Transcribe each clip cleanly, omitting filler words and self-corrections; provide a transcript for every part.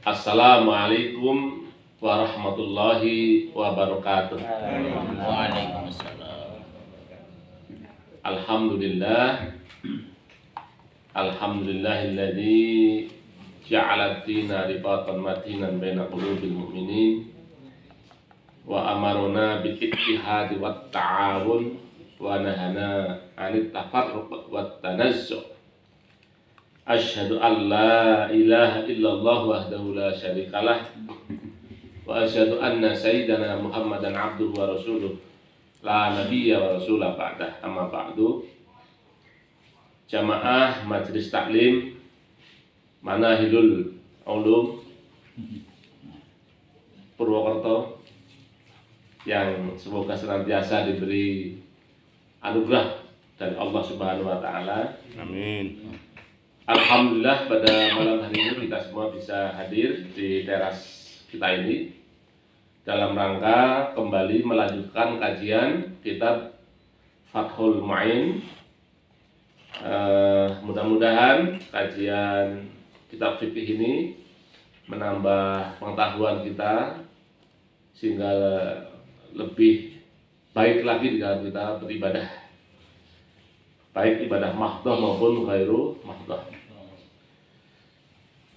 Assalamualaikum warahmatullahi wabarakatuh. Waalaikumsalam. Alhamdulillahilladzi ja'ala ad-dina ribatan matinan baina qulubil mu'minin wa amarna bil ittihadi wat ta'awun wa nahana 'anit tafarruq wat tanazzu'. Asyhadu an la ilaha illallah wahdahu la syarikalah wa asyhadu anna sayyidana Muhammadan abduhu wa rasuluh la nabiyya wa rasulah ba'dah. Amma ba'du. Jamaah Majelis Taklim Manahilul Ulum Purwokerto yang semoga senantiasa diberi anugerah dari Allah Subhanahu wa taala. Amin. Alhamdulillah pada malam hari ini kita semua bisa hadir di teras kita ini dalam rangka kembali melanjutkan kajian kitab Fathul Mu'in. Mudah-mudahan kajian kitab fikih ini menambah pengetahuan kita sehingga lebih baik lagi dalam kita beribadah, baik ibadah mahdhah maupun ghairu mahdhah.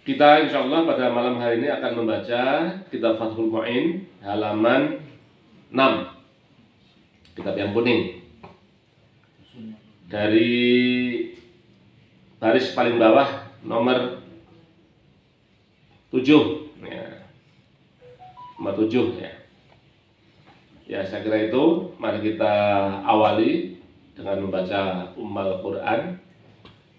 Kita insya Allah pada malam hari ini akan membaca kitab Fathul Mu'in halaman 6, kitab yang kuning, dari baris paling bawah nomor 7 ya. Nomor 7 ya. Ya, saya kira itu mari kita awali dengan membaca Ummul Quran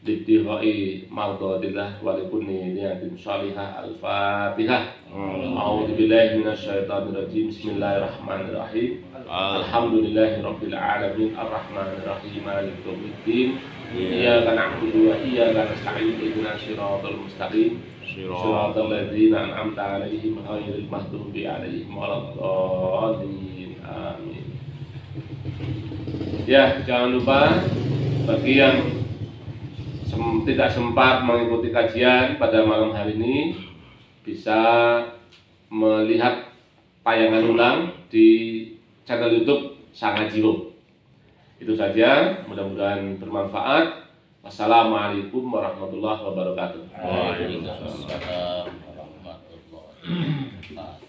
Dibdihoi Mardodillah Walikunni Niyatin Salihah Al-Fatihah. A'udhu billahi minasyaitanirrajim. Bismillahirrahmanirrahim. Alhamdulillahi Rabbil Alamin. Ar-Rahmanirrahim. Maliki yaumiddin. Iyyaka na'budu wa iyyaka nasta'in. Ihdinas siratal mustaqim. Siratal ladzina an'amta 'alaihim ghairil maghdubi 'alaihim waladdallin. Amin. Ya, jangan lupa bagi yang tidak sempat mengikuti kajian pada malam hari ini bisa melihat tayangan ulang di channel YouTube Sangajiwo. Itu saja, mudah-mudahan bermanfaat. Wassalamualaikum warahmatullahi wabarakatuh. Waalaikumsalam warahmatullahi wabarakatuh.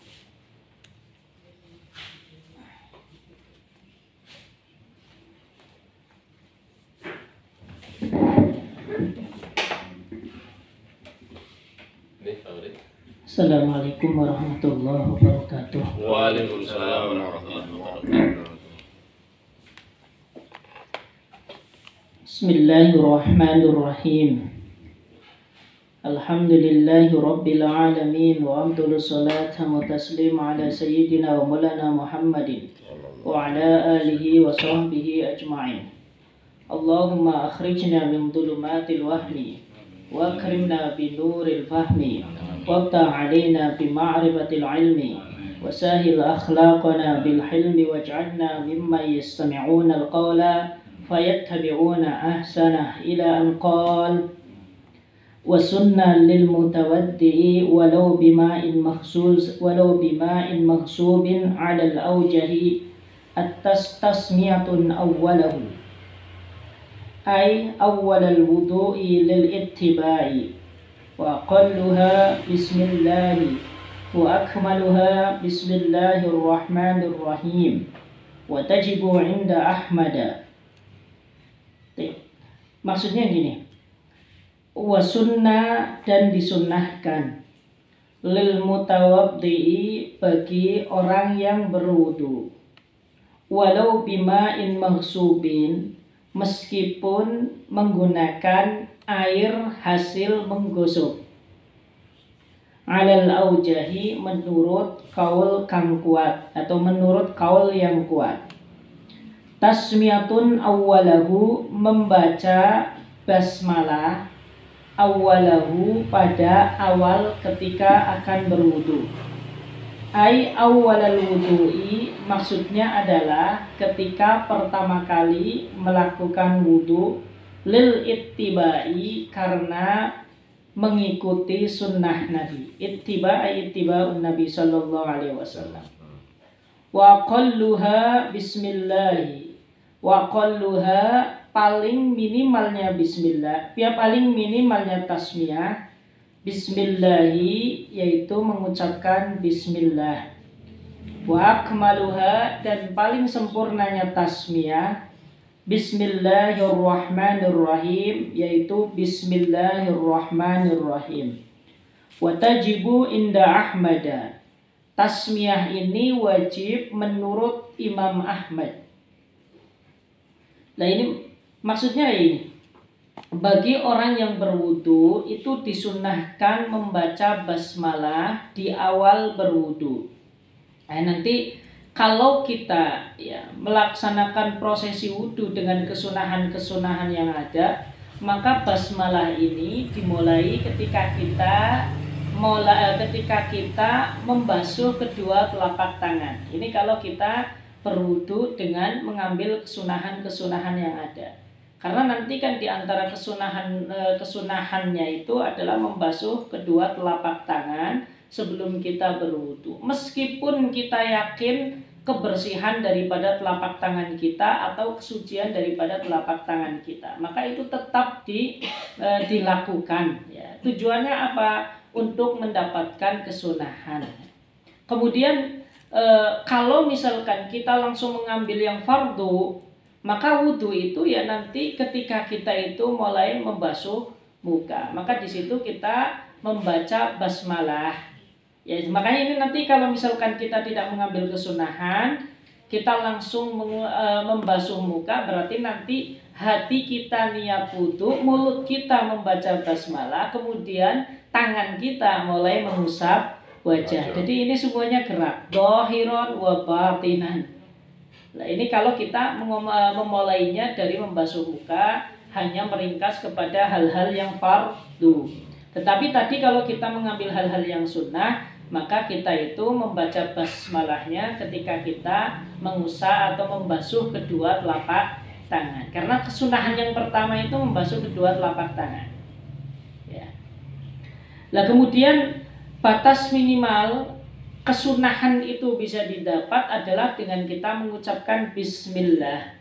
Assalamualaikum warahmatullahi wabarakatuh. Waalaikumsalam warahmatullahi wabarakatuh. Bismillahirrahmanirrahim. Alhamdulillahi rabbil alamin wa afdalu salatu wa taslim ala sayyidina wa maulana Muhammadin wa ala alihi wa sahbihi ajma'in. Allahumma akhrijna min dhulumatil wahmi wa akrimna bi nuril fahmi وافتح علينا بمعرفة العلم وسهل أخلاقنا بالحلم واجعلنا ممن يستمعون القول فيتبعون أحسنه إلى أن قال وسنة للمتودع ولو بماء مغصوب على الأوجه التسمية أوله أي أول الوضوء للاتباع وأقلها بسم الله وأكملها بسم الله الرحمن الرحيم وتجب عند أحمد. Maksudnya gini, wasunnah dan disunnahkan lil mutawaddi'i bagi orang yang berwudu, walau bima'in maghsubin, meskipun menggunakan air hasil menggosok, alal aujahi, menurut kaul kang kuat atau menurut kaul yang kuat. Tasmiyatun awwalahu, membaca basmalah awwalahu, pada awal ketika akan berwudu. Ai awwalal wudu'i, maksudnya adalah ketika pertama kali melakukan wudu, lil ittibai, karena mengikuti sunnah Nabi. Ittiba'un Nabi sallallahu alaihi wasallam. Wa qalluha bismillah. Wa qalluha paling minimalnya bismillah. Paling minimalnya tasmiyah. Bismillahi yaitu mengucapkan bismillah. Wa akmaluha dan paling sempurnanya tasmiyah. Bismillahirrahmanirrahim yaitu Bismillahirrahmanirrahim. Wa tajibu inda Ahmada. Tasmiyah ini wajib menurut Imam Ahmad. Nah ini maksudnya ini. Bagi orang yang berwudu itu disunnahkan membaca basmalah di awal berwudu. Nah nanti kalau kita melaksanakan prosesi wudu dengan kesunahan-kesunahan yang ada, maka basmalah ini dimulai ketika kita membasuh kedua telapak tangan. Ini kalau kita berwudu dengan mengambil kesunahan-kesunahan yang ada. Karena nanti kan di antara kesunahannya itu adalah membasuh kedua telapak tangan sebelum kita berwudu. Meskipun kita yakin kebersihan daripada telapak tangan kita atau kesucian daripada telapak tangan kita, maka itu tetap dilakukan. Ya. Tujuannya apa? Untuk mendapatkan kesunahan. Kemudian kalau misalkan kita langsung mengambil yang fardu, maka wudu itu ya nanti ketika kita itu mulai membasuh muka, maka di situ kita membaca basmalah. Ya, makanya ini nanti kalau misalkan kita tidak mengambil kesunahan, kita langsung membasuh muka, berarti nanti hati kita niat wudu, mulut kita membaca basmalah, kemudian tangan kita mulai mengusap wajah. Jadi ini semuanya gerak, dhahiran wa batinan. Nah ini kalau kita memulainya dari membasuh muka, hanya meringkas kepada hal-hal yang fardu. Tetapi tadi kalau kita mengambil hal-hal yang sunnah, maka kita itu membaca basmalahnya ketika kita mengusap atau membasuh kedua telapak tangan. Karena kesunahan yang pertama itu membasuh kedua telapak tangan. Ya. Nah kemudian batas minimal kesunahan itu bisa didapat adalah dengan kita mengucapkan bismillah.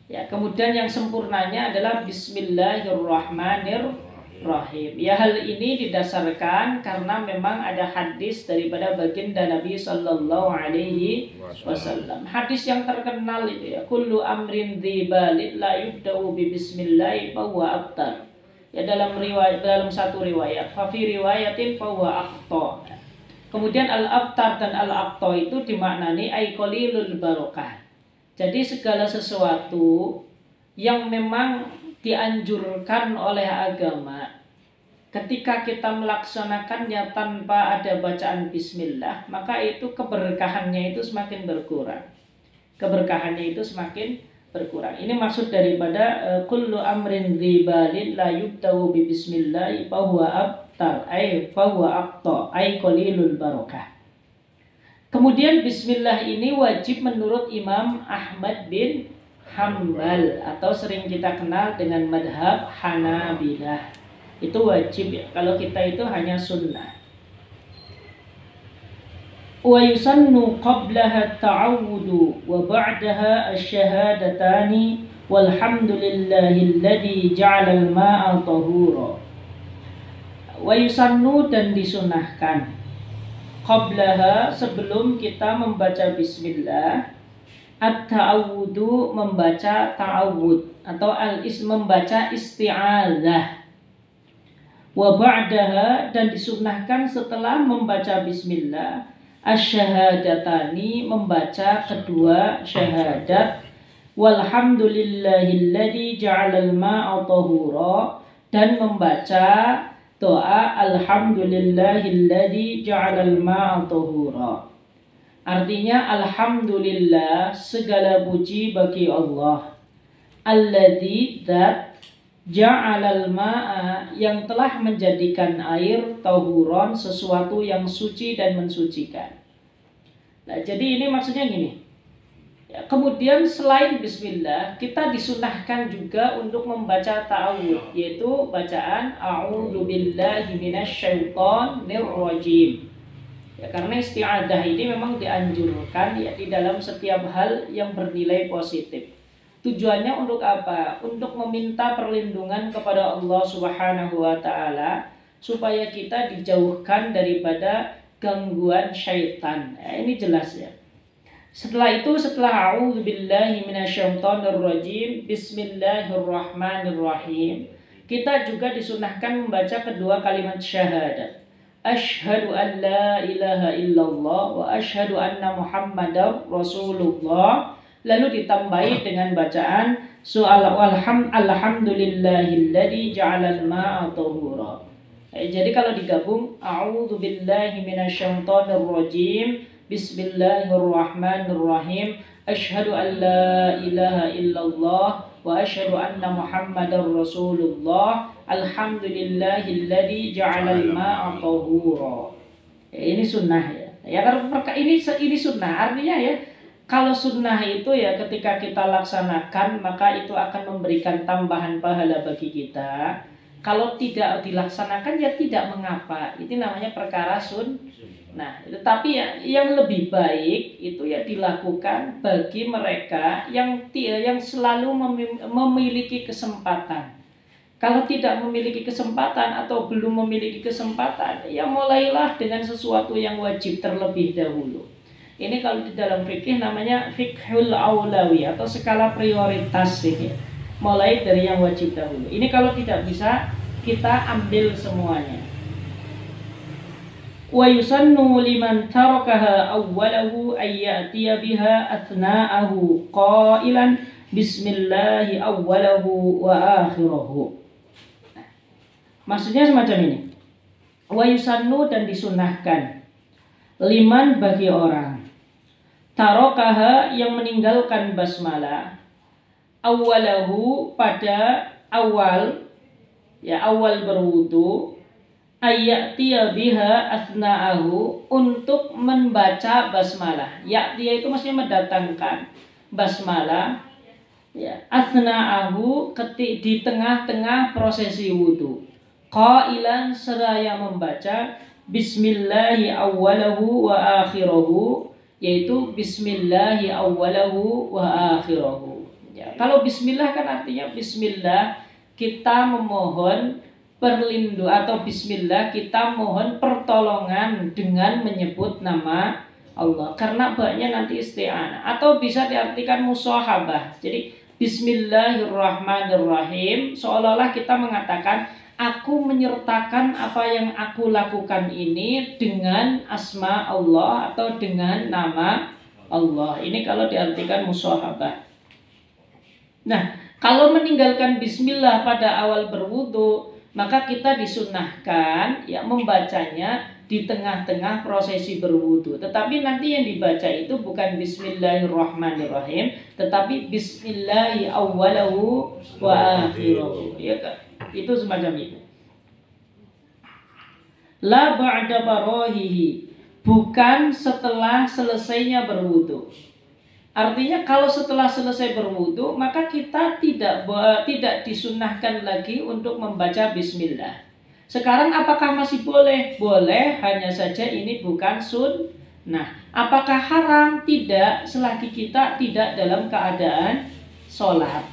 Ya, kemudian yang sempurnanya adalah bismillahirrahmanirrahim. Ya, hal ini didasarkan karena memang ada hadis daripada baginda Nabi sallallahu alaihi wasallam. Hadis yang terkenal itu ya, kullu amrin dzibalin la yubda'u bi bismillah fa huwa abtar. Ya, dalam satu riwayat, fa fi riwayatin fa huwa akhta. Kemudian al-abtar dan al-aqta itu dimaknani ay qalilul barakah. Jadi segala sesuatu yang memang dianjurkan oleh agama, ketika kita melaksanakannya tanpa ada bacaan bismillah, maka itu keberkahannya itu semakin berkurang. Keberkahannya itu semakin berkurang. Ini maksud daripada kullu amrin dzibalin la yubtau bi bismillah fa huwa abtar ay fa huwa aqta ay qalilul barakah. Kemudian bismillah ini wajib menurut Imam Ahmad bin Hambal atau sering kita kenal dengan madhab Hanabilah. Itu wajib ya. Kalau kita itu hanya sunnah. Wa yusannu qablaha at-ta'awudu wa ba'daha asy-syahadatani walhamdulillahilladzi ja'ala al-ma'a tahura. Wa yusannu dan disunahkan qablaha sebelum kita membaca bismillah, at-ta'awudu membaca ta'awud atau membaca isti'adzah. Wa ba'daha dan disunahkan setelah membaca bismillah, asy-syahadatani membaca kedua syahadat, walhamdulillahilladzi ja'alal ma'a tahura dan membaca doa alhamdulillahilladzi ja'alal ma'a tahura. Artinya alhamdulillah segala puji bagi Allah, alladzi dzat ja'alal ma'a yang telah menjadikan air tahuron sesuatu yang suci dan mensucikan. Nah, jadi ini maksudnya gini. Ya, kemudian selain bismillah, kita disunahkan juga untuk membaca ta'awudz, yaitu bacaan a'udzubillahi minasyaitonir rajim. Ya, karena isti'adah ini memang dianjurkan ya di dalam setiap hal yang bernilai positif. Tujuannya untuk apa? Untuk meminta perlindungan kepada Allah Subhanahu wa taala supaya kita dijauhkan daripada gangguan syaitan. Ya, ini jelas ya. Setelah itu, setelah a'udzubillahi minasyaitonirrajim, bismillahirrahmanirrahim, kita juga disunahkan membaca kedua kalimat syahadat. Asyhadu an la ilaha illallah wa asyhadu anna muhammadar rasulullah. Lalu ditambahi dengan bacaan alhamdulillahilladzi ja'alal ma'a tahura. Jadi kalau digabung, a'udzubillahi minasyaitonirrajim, bismillahirrahmanirrahim, asyhadu an la ilaha illallah wa asyhadu anna muhammadar rasulullah, alhamdulillahilladzi ja'alal ma'a tahura. Ini sunnah ya. Ya ini sunnah, artinya ya kalau sunnah itu ya ketika kita laksanakan maka itu akan memberikan tambahan pahala bagi kita. Kalau tidak dilaksanakan ya tidak mengapa. Itu namanya perkara Nah, tetapi ya yang lebih baik itu ya dilakukan bagi mereka yang selalu memiliki kesempatan. Kalau tidak memiliki kesempatan atau belum memiliki kesempatan, ya mulailah dengan sesuatu yang wajib terlebih dahulu. Ini kalau di dalam fikih namanya fikhul aulawi atau skala prioritas ini. Mulai dari yang wajib dahulu. Ini kalau tidak bisa kita ambil semuanya. Wa yusannu liman tarakaha awwalahu ayyatiya biha athna'ahu qailan bismillahi awwalahu wa akhirahu. Maksudnya semacam ini. Wa yusannu, dan disunahkan, liman, bagi orang, tarakaha, yang meninggalkan basmalah, awwalahu, pada awal berwudu, ayyatiya biha athna'ahu, untuk membaca basmalah. Ya'tiya itu maksudnya mendatangkan basmalah ya, athna'ahu, di tengah-tengah prosesi wudu, qailan, seraya membaca bismillahi awwalahu wa akhirahu, yaitu bismillahi awwalahu wa akhirahu ya. Kalau bismillah kan artinya bismillah kita memohon perlindungan, atau bismillah kita mohon pertolongan dengan menyebut nama Allah, karena banyak nanti isti'anah, atau bisa diartikan musahabah. Jadi bismillahirrahmanirrahim seolah-olah kita mengatakan aku menyertakan apa yang aku lakukan ini dengan asma Allah atau dengan nama Allah. Ini kalau diartikan musahabah. Nah, kalau meninggalkan bismillah pada awal berwudu, maka kita disunahkan ya membacanya di tengah-tengah prosesi berwudu. Tetapi nanti yang dibaca itu bukan bismillahirrahmanirrahim, tetapi bismillahi awwalahu wa akhirahu. Ya kan? Itu semacam itu. La ba'da barahihi, bukan setelah selesainya berwudu. Artinya kalau setelah selesai berwudu maka kita tidak disunahkan lagi untuk membaca bismillah. Sekarang apakah masih boleh? Boleh, hanya saja ini bukan sunnah. Apakah haram? Tidak, selagi kita tidak dalam keadaan sholat.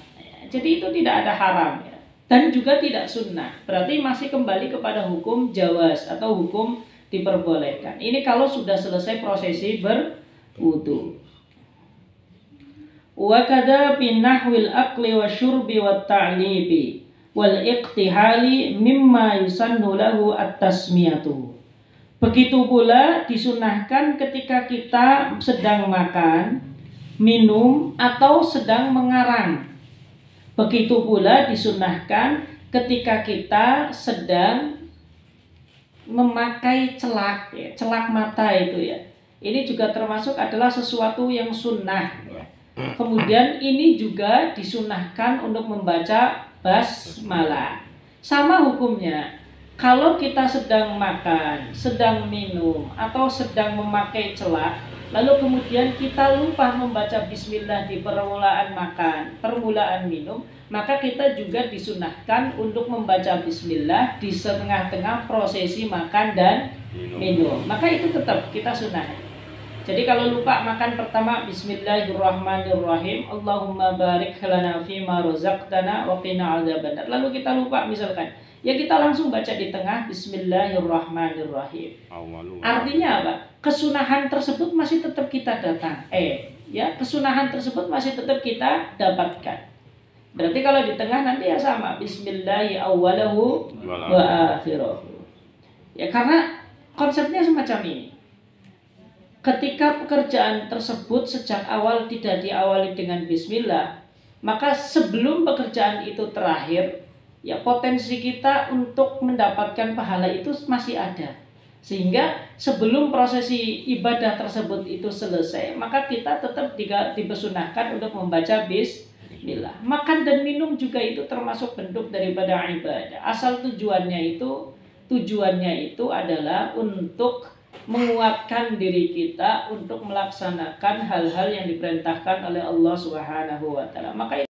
Jadi itu tidak ada haram ya. Dan juga tidak sunnah. Berarti masih kembali kepada hukum jawaz atau hukum diperbolehkan. Ini kalau sudah selesai prosesi berwudu. Wa kadza bin nahwil akli wa syurbi wa ta'libi wal iqtihali mimma yusannu lahu at-tasmiyatu. Begitu pula disunahkan ketika kita sedang makan, minum, atau sedang mengarang. Begitu pula disunahkan ketika kita sedang memakai celak, ya, celak mata itu ya. Ini juga termasuk adalah sesuatu yang sunnah. Ya. Kemudian ini juga disunahkan untuk membaca basmalah. Sama hukumnya. Kalau kita sedang makan, sedang minum, atau sedang memakai celak, lalu kemudian kita lupa membaca bismillah di permulaan makan, permulaan minum, maka kita juga disunahkan untuk membaca bismillah di setengah-tengah prosesi makan dan minum. Maka itu tetap kita sunah. Jadi kalau lupa makan pertama bismillahirrahmanirrahim, Allahumma barik lana fima razaqtana wa qina adzabannar. Lalu kita lupa misalkan, ya kita langsung baca di tengah bismillahirrahmanirrahim. Artinya apa? Kesunahan tersebut masih tetap kita kesunahan tersebut masih tetap kita dapatkan. Berarti kalau di tengah nanti ya sama, bismillahi awwalahu wa akhirahu. Ya karena konsepnya semacam ini. Ketika pekerjaan tersebut sejak awal tidak diawali dengan bismillah, maka sebelum pekerjaan itu terakhir, ya potensi kita untuk mendapatkan pahala itu masih ada. Sehingga sebelum prosesi ibadah tersebut itu selesai, maka kita tetap dipersunahkan untuk membaca bismillah. Makan dan minum juga itu termasuk bentuk daripada ibadah. Asal tujuannya itu adalah untuk menguatkan diri kita untuk melaksanakan hal-hal yang diperintahkan oleh Allah Subhanahu wa taala. Maka